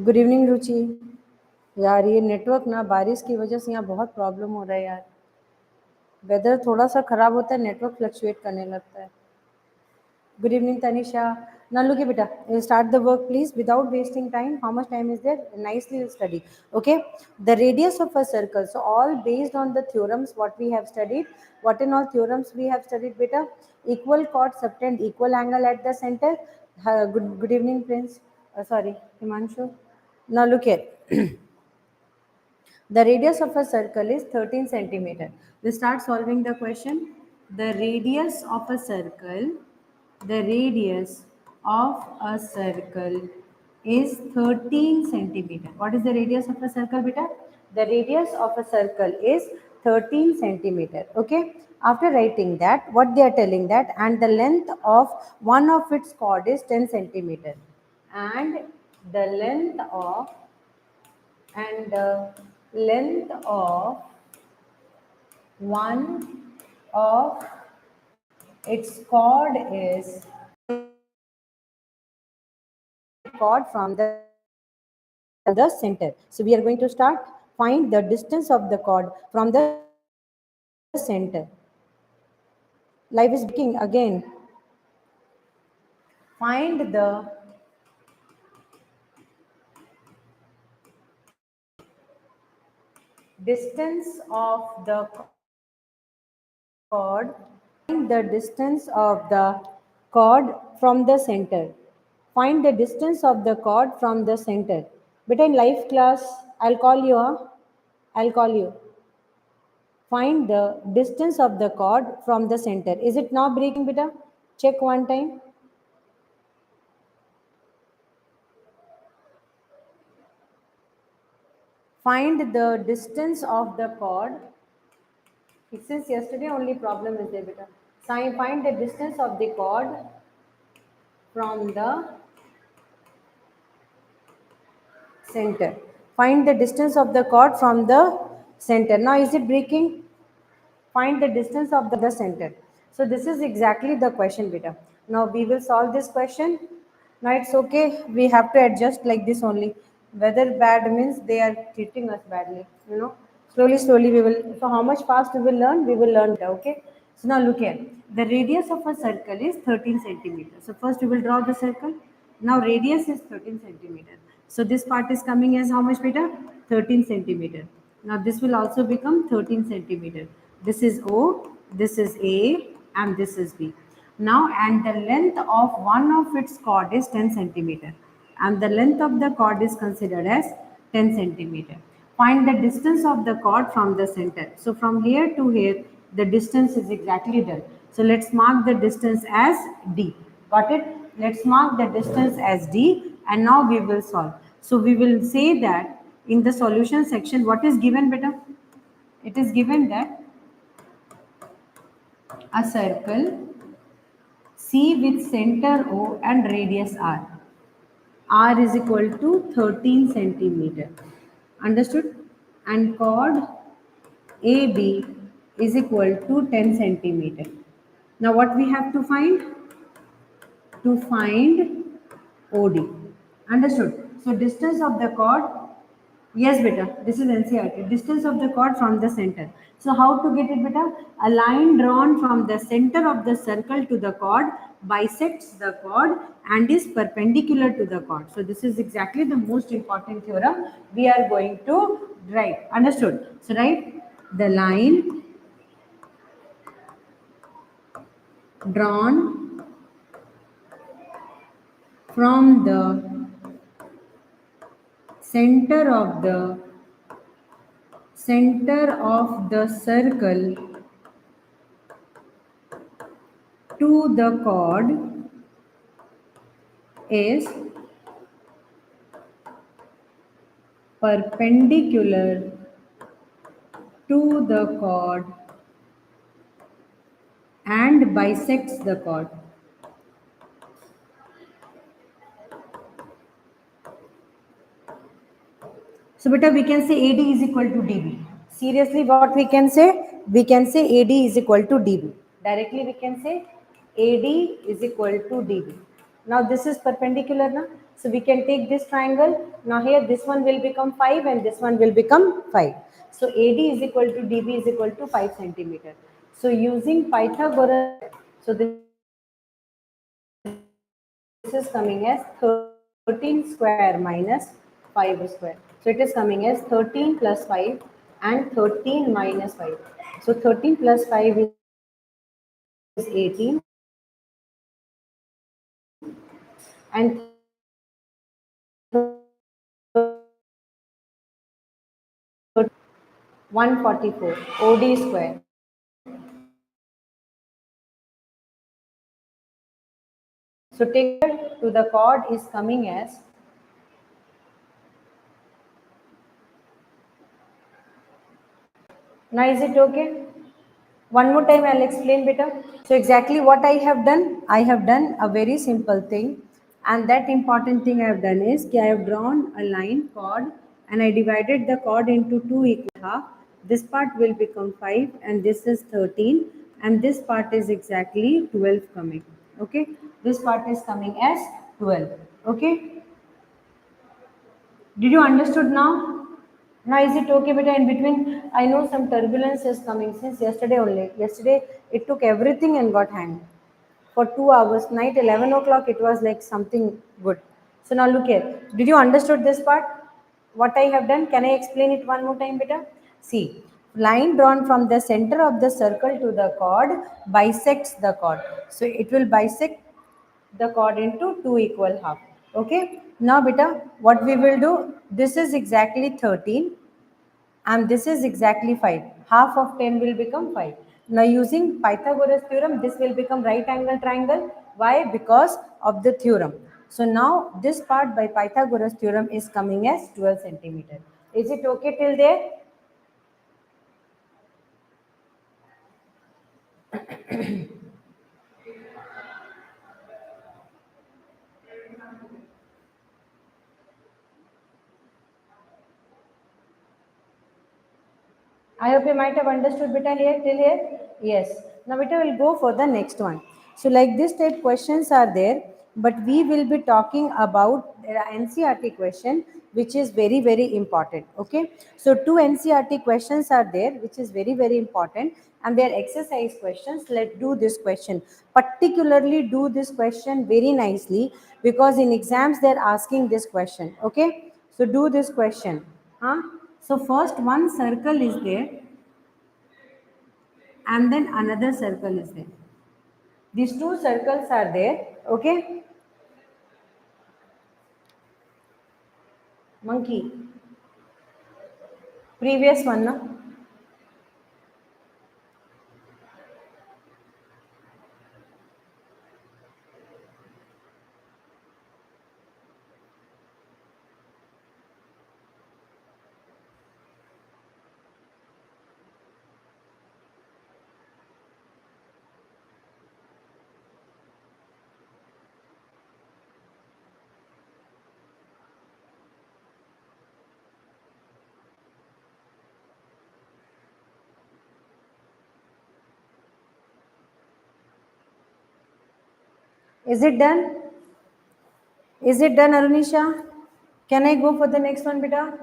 Good evening रुचि। यार ये network ना बारिश की वजह से यहाँ बहुत प्रॉब्लम हो रहा है यार। वेदर थोड़ा सा खराब होता है, नेटवर्क फ्लक्चुएट करने लगता है। Good evening, Tanisha. Now look, beta, start the work, please, without wasting time. How much time is there? Nicely study. Okay. The radius of a circle. So all based on the theorems what we have studied. What in all theorems we have studied, beta? Equal chord subtend equal angle at the center. Good evening, Prince. Sorry, Himanshu. Now look here. The radius of a circle is 13 centimeter. We start solving the question. The radius of a circle, the radius of a circle is 13 centimeter. What is the radius of a circle, beta? The radius of a circle is 13 centimeter. Okay. After writing that, what they are telling that, and the length of one of its chord is 10 centimeter. And the length of one of its chord is chord from the center. So we are going to start. Find the distance of the chord from the center. Live is breaking again. Find the distance of the chord. Find the distance of the chord from the center. Find the distance of the chord from the center. But in live class, I'll call you. I'll call you. Find the distance of the chord from the center. Is it now breaking, beta? Check one time. Find the distance of the chord. Since yesterday only problem is there, beta. Find the distance of the chord from the center. Find the distance of the chord from the center. Now is it breaking? Find the distance of the center. So this is exactly the question, beta. Now we will solve this question. Now it's okay. We have to adjust like this only. Whether bad means they are treating us badly. Slowly we will. So how much fast we will learn? We will learn. Okay. So now look here. The radius of a circle is 13 centimeters. So first we will draw the circle. Now radius is 13 centimeter. So this part is coming as how much, beta? 13 centimeter. Now this will also become 13 centimeter. This is O, this is A, and this is B. Now, and the length of one of its chord is 10 centimeter. And the length of the chord is considered as 10 centimeter. Find the distance of the chord from the center. So from here to here, the distance is exactly done. So let's mark the distance as D. Got it? Let's mark the distance as D, and now we will solve. So we will say that in the solution section, what is given, beta? It is given that a circle C with center O and radius R. R is equal to 13 centimeter. Understood? And chord AB is equal to 10 centimeter. Now what we have to find? To find OD. Understood? So distance of the chord. Yes, beta. This is NCERT. Distance of the chord from the center. So how to get it, beta? A line drawn from the center of the circle to the chord bisects the chord and is perpendicular to the chord. So this is exactly the most important theorem we are going to write. Understood? So write the line drawn from the center of the circle to the chord is perpendicular to the chord and bisects the chord. So beta, we can say AD is equal to DB. Seriously, what we can say? We can say AD is equal to DB. Directly we can say AD is equal to DB. Now this is perpendicular, na? So we can take this triangle. Now here this one will become 5 and this one will become 5. So AD is equal to DB is equal to 5 centimeter. So using Pythagoras, so this is coming as 13 square minus 5 square. So it is coming as 13 plus 5 and 13 minus 5. So 13 plus 5 is 18 and 13 minus 5 is 144 OD square. So take to the chord is coming as, now is it okay? One more time I'll explain better. So exactly what I have done a very simple thing, and that important thing I have done is I have drawn a line chord and I divided the chord into two equal half. This part will become 5 and this is 13 and this part is exactly 12 coming. Okay, this part is coming as 12. Okay, did you understood now? Now is it okay, beta? In between, I know some turbulence is coming since yesterday only. Yesterday it took everything and got hanged for 2 hours. Night 11 o'clock it was like something good. So now look here. Did you understood this part? What I have done? Can I explain it one more time, beta? See, line drawn from the center of the circle to the chord bisects the chord. So it will bisect the chord into two equal half. Okay, now beta, what we will do, this is exactly 13 and this is exactly 5. Half of 10 will become 5. Now using Pythagoras theorem, this will become right angle triangle. Why? Because of the theorem. So now this part by Pythagoras theorem is coming as 12 centimeter. Is it okay till there? I hope you might have understood beta here till here. Yes. Now beta will go for the next one. So like this type questions are there, but we will be talking about the NCRT question, which is very important. Okay. So two NCRT questions are there, which is very important, and they are exercise questions. Let's do this question. Particularly do this question very nicely because in exams they are asking this question. Okay. So do this question. Huh? So first one circle is there and then another circle is there. These two circles are there. Okay. Monkey. Previous one. No? Is it done? Is it done, Arunisha? Can I go for the next one, beta?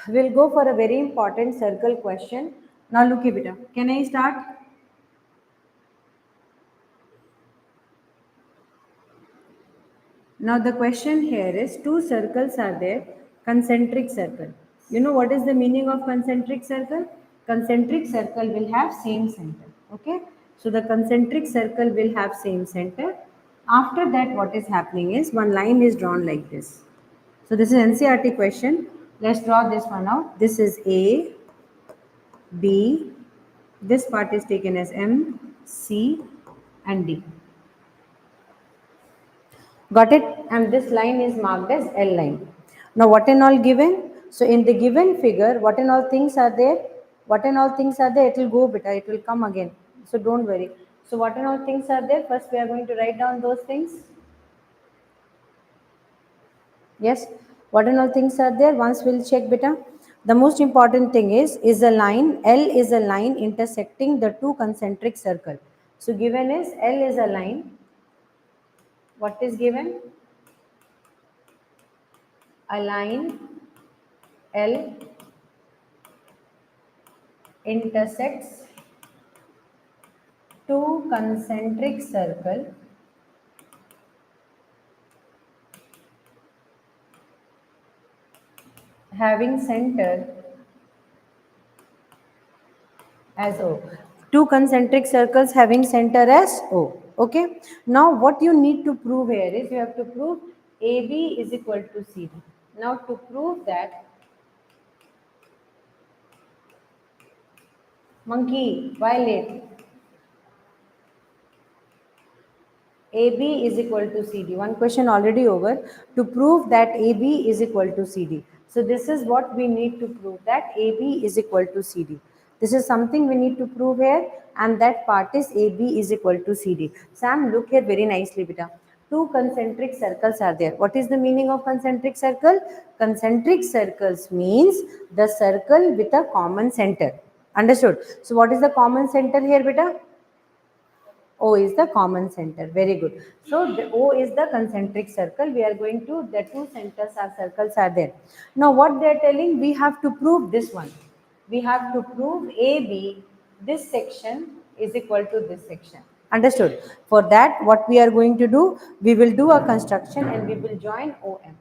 We'll go for a very important circle question. Now look here, beta. Can I start? Now the question here is two circles are there, concentric circle. You know what is the meaning of concentric circle? Concentric circle will have same center. Okay. So the concentric circle will have same center. After that what is happening is one line is drawn like this. So this is NCRT question. Let's draw this one out. This is A, B. This part is taken as M, C and D. Got it? And this line is marked as L line. Now what and all given? So in the given figure, what and all things are there? What and all things are there? It will go better. It will come again. So don't worry. So what and all things are there? First we are going to write down those things. Yes. What and all things are there? Once we'll check beta. The most important thing is a line, L is a line intersecting the two concentric circle. So given is L is a line. What is given? A line L intersects two concentric circle having center as O. Two concentric circles having center as O. Okay. Now what you need to prove here is you have to prove AB is equal to CD. Now to prove that, monkey, violet, AB is equal to CD. One question already over. To prove that AB is equal to CD. So this is what we need to prove, that AB is equal to CD. This is something we need to prove here, and that part is AB is equal to CD. Sam, look here very nicely, beta. Two concentric circles are there. What is the meaning of concentric circle? Concentric circles means the circle with a common center. Understood? So what is the common center here, beta? O is the common center. Very good. So the O is the concentric circle. We are going to, the two centers are circles are there. Now what they are telling, we have to prove this one. We have to prove AB, this section is equal to this section. Understood? For that, what we are going to do, we will do a construction and we will join OM.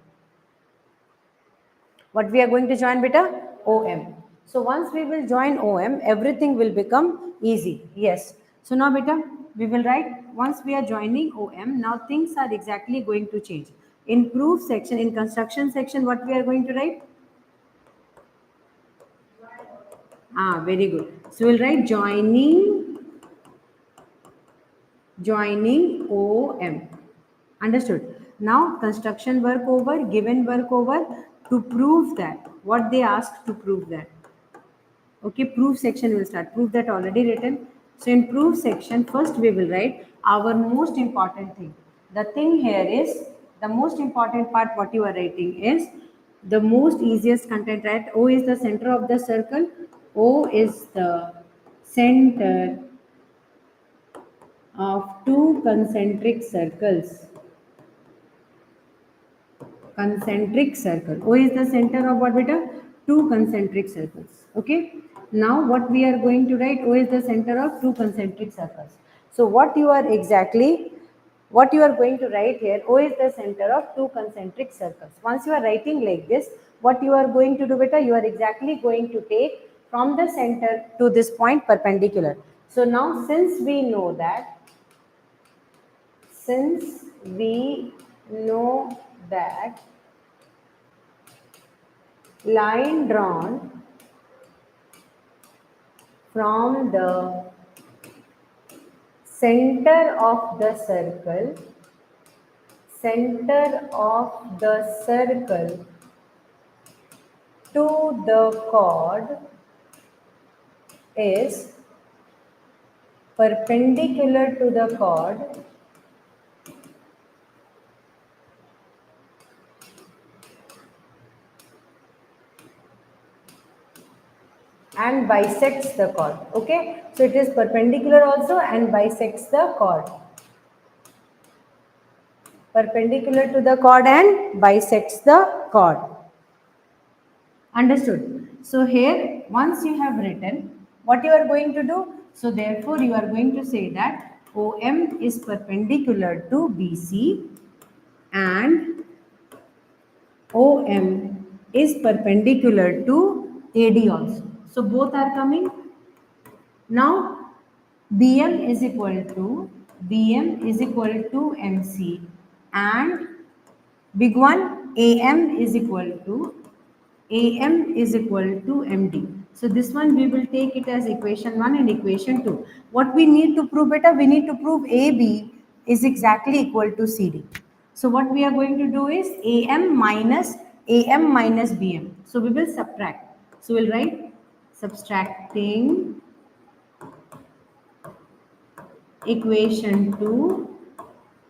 What we are going to join, beta? OM. So once we will join OM, everything will become easy. Yes. So now, beta, we will write, once we are joining OM, now things are exactly going to change. In proof section, in construction section, what we are going to write? Very good. So we'll write joining OM. Understood? Now construction work over, given work over. To prove that, what they asked to prove that. Okay, proof section will start. Proof that already written. So in proof section, first we will write our most important thing. The thing here is, the most important part what you are writing is the most easiest content, right? O is the center of the circle. O is the center of two concentric circles. Concentric circle. O is the center of what, beta? Two concentric circles. Okay. Now what we are going to write, O is the center of two concentric circles. So what you are going to write here, O is the center of two concentric circles. Once you are writing like this, what you are going to do, beta? You are exactly going to take from the center to this point perpendicular. So now since we know that line drawn from the center of the circle to the chord is perpendicular to the chord and bisects the chord. Okay, so it is perpendicular also and bisects the chord. Perpendicular to the chord and bisects the chord. Understood? So here, once you have written, what you are going to do? So therefore, you are going to say that OM is perpendicular to BC and OM is perpendicular to AD also. So both are coming. Now BM is equal to MC and big one AM is equal to MD. So this one we will take it as equation 1 and equation 2. What we need to prove, beta? We need to prove AB is exactly equal to CD. So what we are going to do is AM minus BM. So we will subtract. So we'll write subtracting equation 2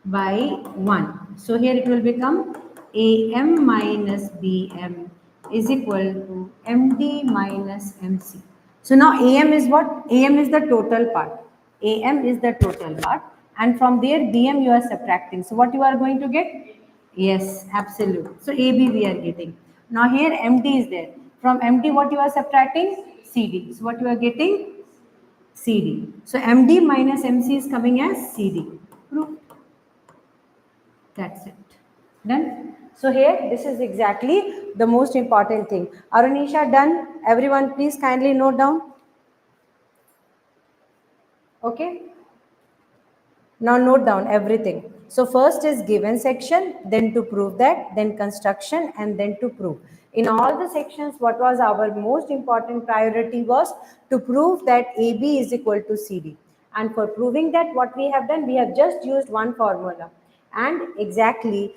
by 1. So here it will become AM minus BM is equal to MD minus MC. So now AM is what? AM is the total part. AM is the total part. And from there, BM you are subtracting. So what you are going to get? Yes, absolute. So AB we are getting. Now here MD is there. From MD what you are subtracting? CD. So what you are getting? CD. So MD minus MC is coming as CD. Proof. That's it. Done. So here, this is exactly the most important thing. Arunisha, done. Everyone, please kindly note down. Okay. Now note down everything. So first is given section, then to prove that, then construction, and then to prove. In all the sections, what was our most important priority was to prove that AB is equal to CD. And for proving that, what we have done, we have just used one formula. And exactly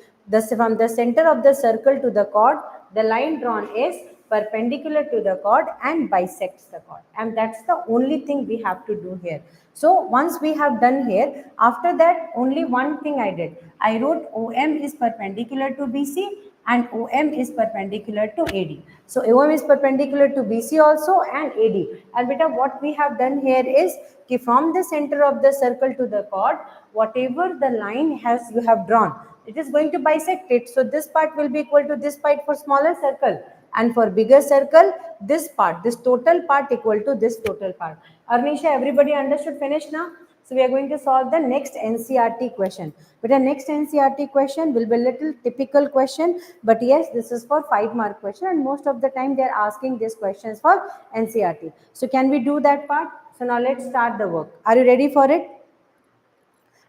from the center of the circle to the chord, the line drawn is perpendicular to the chord and bisects the chord. And that's the only thing we have to do here. So once we have done here, after that only one thing I did. I wrote OM is perpendicular to BC and OM is perpendicular to AD. So OM is perpendicular to BC also and AD. And beta, what we have done here is from the center of the circle to the chord, whatever the line has you have drawn, it is going to bisect it. So this part will be equal to this part for smaller circle, and for bigger circle, this part, this total part equal to this total part. Arnisha, everybody understood? Finished now? So we are going to solve the next NCRT question. But the next NCRT question will be a little typical question, but yes, this is for 5-mark question, and most of the time they are asking these questions for NCRT. So can we do that part? So now let's start the work. Are you ready for it?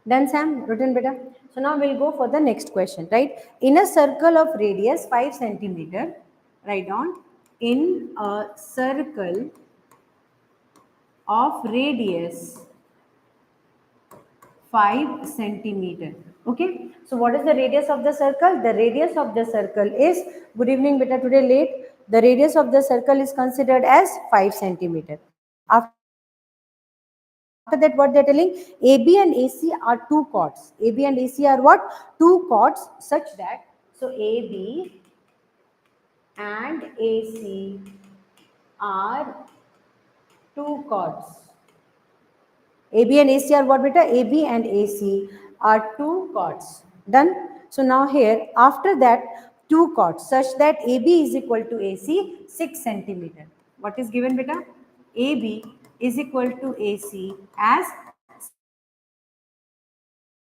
Done, Sam? Written better. So now we'll go for the next question, right? In a circle of radius 5 centimeter, write down, in a circle of radius 5 centimeter. Okay. So what is the radius of the circle? The radius of the circle is, good evening beta, today late. The radius of the circle is considered as 5 centimeter. After that, what they're telling, AB and AC are two chords. AB and AC are what? Two chords, such that, so AB and AC are two chords. AB and AC are what beta? AB and AC are two chords. Done. So now here, after that, two chords such that AB is equal to AC 6 centimeter. What is given beta? AB is equal to AC as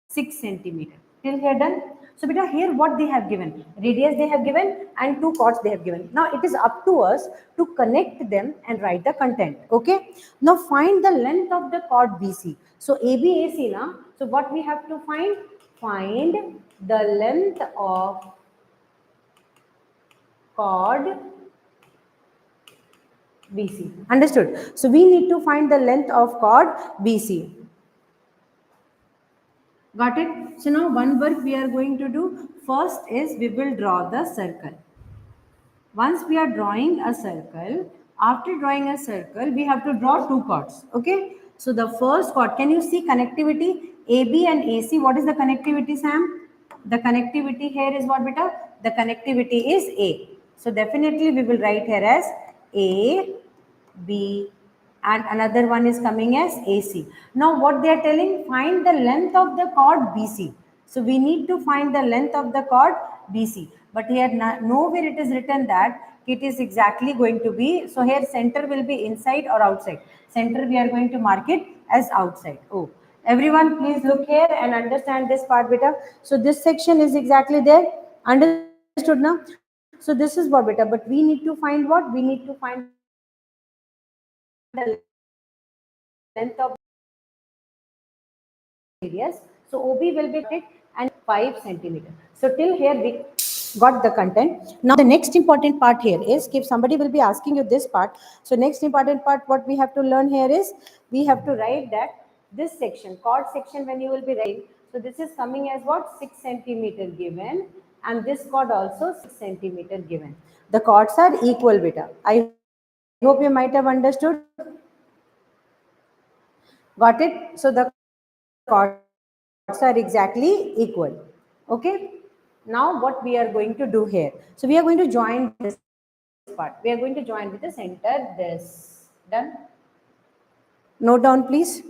6 centimeter. Till here done. So beta, here what they have given? Radius they have given and two chords they have given. Now it is up to us to connect them and write the content. Okay. Now find the length of the chord BC. So AB AC na. So what we have to find? Find the length of chord BC. Understood? So we need to find the length of chord BC. Got it? So now one work we are going to do. First is we will draw the circle. Once we are drawing a circle, after drawing a circle, we have to draw two chords. Okay? So the first chord, can you see connectivity? AB and AC, what is the connectivity, Sam? The connectivity here is what beta? The connectivity is A. So definitely we will write here as A, B, and another one is coming as AC. Now what they are telling, find the length of the chord BC. So we need to find the length of the chord BC. But here nowhere it is written that it is exactly going to be, so here center will be inside or outside. Center we are going to mark it as outside. Oh, everyone please look here and understand this part beta. So this section is exactly there. Understood now? So this is what beta, but we need to find what? We need to find the length of the chord BC. So we have to find the length of the chord BC. So OB will be radius. So OB will be cut and 5 centimeter. So till here we got the content. Now the next important part here is, if somebody will be asking you this part, so next important part what we have to learn here is, we have to write that this section, chord section, when you will be writing, so this is coming as what? 6 centimeter given, and this chord also 6 centimeter given. The chords are equal beta. I hope you might have understood. Got it? So the chords are exactly equal. Okay. Now what we are going to do here? So we are going to join this. part. We are going to join with the center this. Done? Note down, please.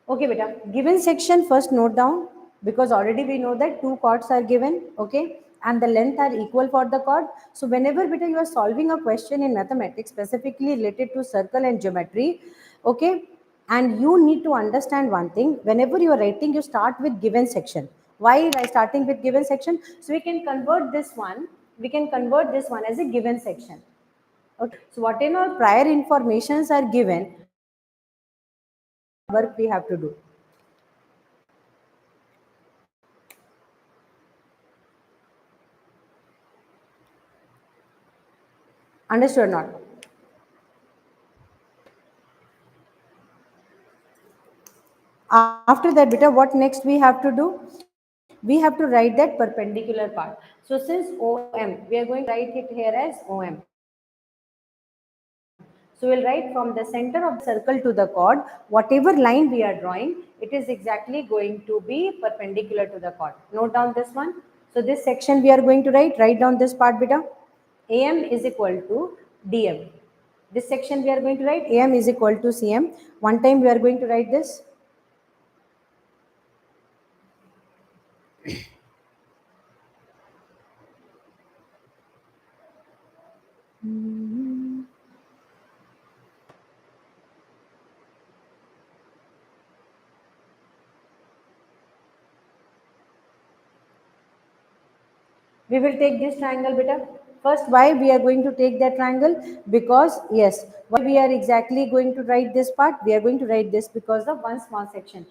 Okay, beta. Given section, first note down, because already we know that two chords are given, okay, and the length are equal for the chord. So whenever beta you are solving a question in mathematics specifically related to circle and geometry, okay, and you need to understand one thing. Whenever you are writing, you start with given section. Why by starting with given section? So we can convert this one. We can convert this one as a given section. Okay. So whatever prior informations are given, work we have to do. Understood or not? After that, beta, what next we have to do? We have to write that perpendicular part. So since OM, we are going to write it here as OM. So we'll write from the center of the circle to the chord, whatever line we are drawing, it is exactly going to be perpendicular to the chord. Note down this one. So this section we are going to write down this part, beta. AM is equal to DM. This section we are going to write AM is equal to CM. One time we are going to write this. We will take this triangle, beta. First, why we are going to take that triangle? Because yes, why we are exactly going to write this part? We are going to write this because of one small section.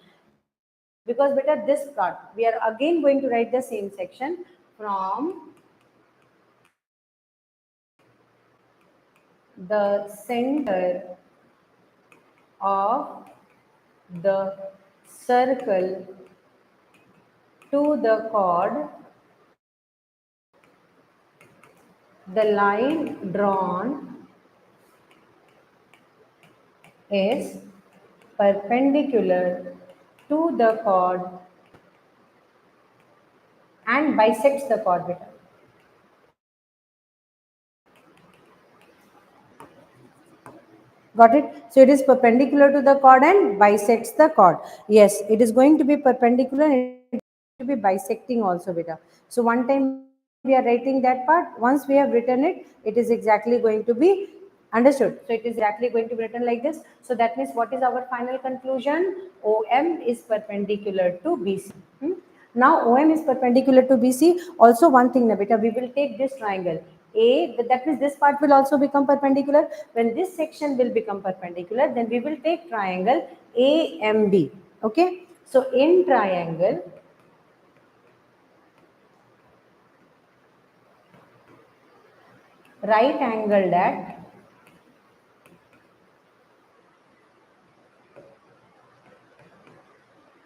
Because beta, this part we are again going to write the same section from the center of the circle to the chord. The line drawn is perpendicular to the chord and bisects the chord, beta. Got it? So it is perpendicular to the chord and bisects the chord. Yes, it is going to be perpendicular and it is going to be bisecting also, beta. So one time we are writing that part. Once we have written it, it is exactly going to be understood. So it is exactly going to be written like this. So that means what is our final conclusion? OM is perpendicular to BC. Now OM is perpendicular to BC. Also one thing, Nabita, we will take this triangle. That means this part will also become perpendicular. When this section will become perpendicular, then we will take triangle AMB. Okay. So in triangle, right angled at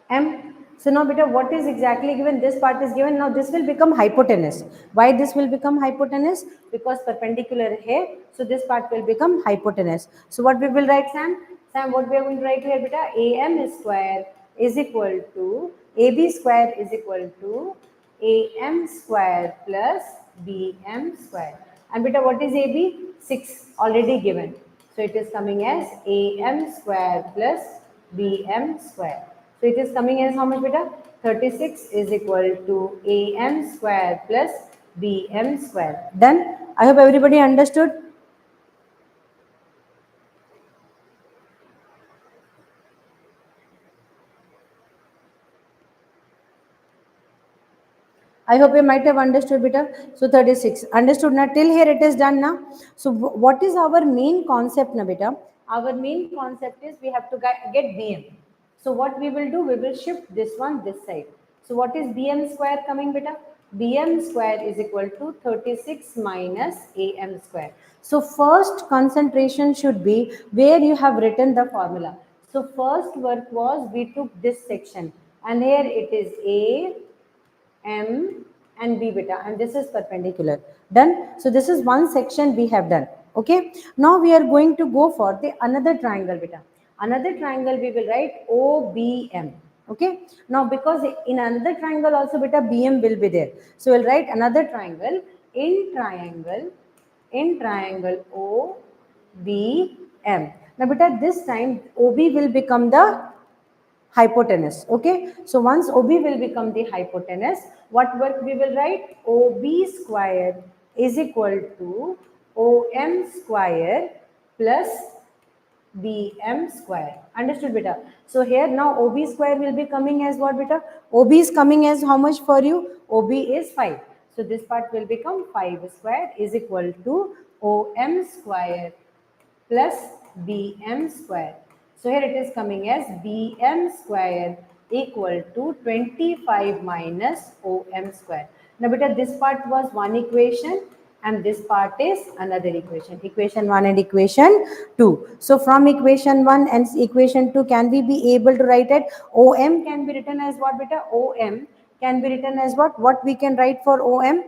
M. So now beta, what is exactly given? This part is given. Now this will become hypotenuse. Why this will become hypotenuse? Because perpendicular here. So this part will become hypotenuse. So what we will write, Sam? Sam, what we are going to write here, beta? AM square is equal to AB square is equal to AM square plus BM square. And beta, what is AB? 6 already given. So it is coming as AM square plus BM square. So it is coming as how much, beta? 36 is equal to AM square plus BM square. Done? I hope everybody understood. I hope you might have understood better. So 36. Understood now? Till here it is done now. So what is our main concept now, beta? Our main concept is we have to get BM. So what we will do, we will shift this one this side. So what is BM square coming, beta? BM square is equal to 36 minus AM square. So first concentration should be where you have written the formula. So first work was we took this section and here it is A, M and B beta, and this is perpendicular. Done. So this is one section we have done. Okay. Now we are going to go for the another triangle beta. Another triangle we will write OBM. Okay, now because in another triangle also beta BM will be there, so we'll write another triangle in triangle OBM. Now beta this time OB will become the hypotenuse. Okay, so once OB will become the hypotenuse, what work we will write? OB square is equal to OM square plus BM square. Understood beta? So here now OB square will be coming as what beta? OB is coming as how much for you? OB is 5. So this part will become 5 square is equal to OM square plus BM square. So here it is coming as BM square equal to 25 minus OM square. Now beta this part was one equation and this part is another equation. Equation 1 and equation 2. So from equation 1 and equation 2 can we be able to write it? OM can be written as what beta? OM can be written as what? What we can write for OM?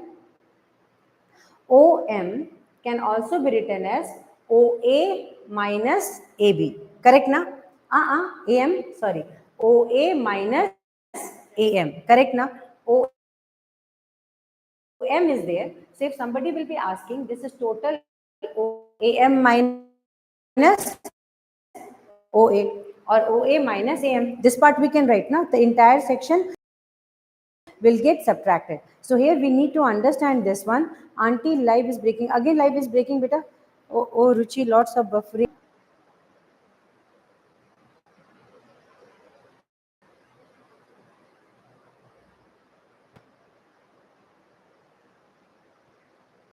OM can also be written as OA minus AB. Correct na? AM, sorry. OA minus AM. Correct na? OM is there. So if somebody will be asking, this is total AM minus OA or OA minus AM. This part we can write now. The entire section will get subtracted. So here we need to understand this one. Auntie, live is breaking. Again, live is breaking, beta. Oh, Ruchi, lots of buffering.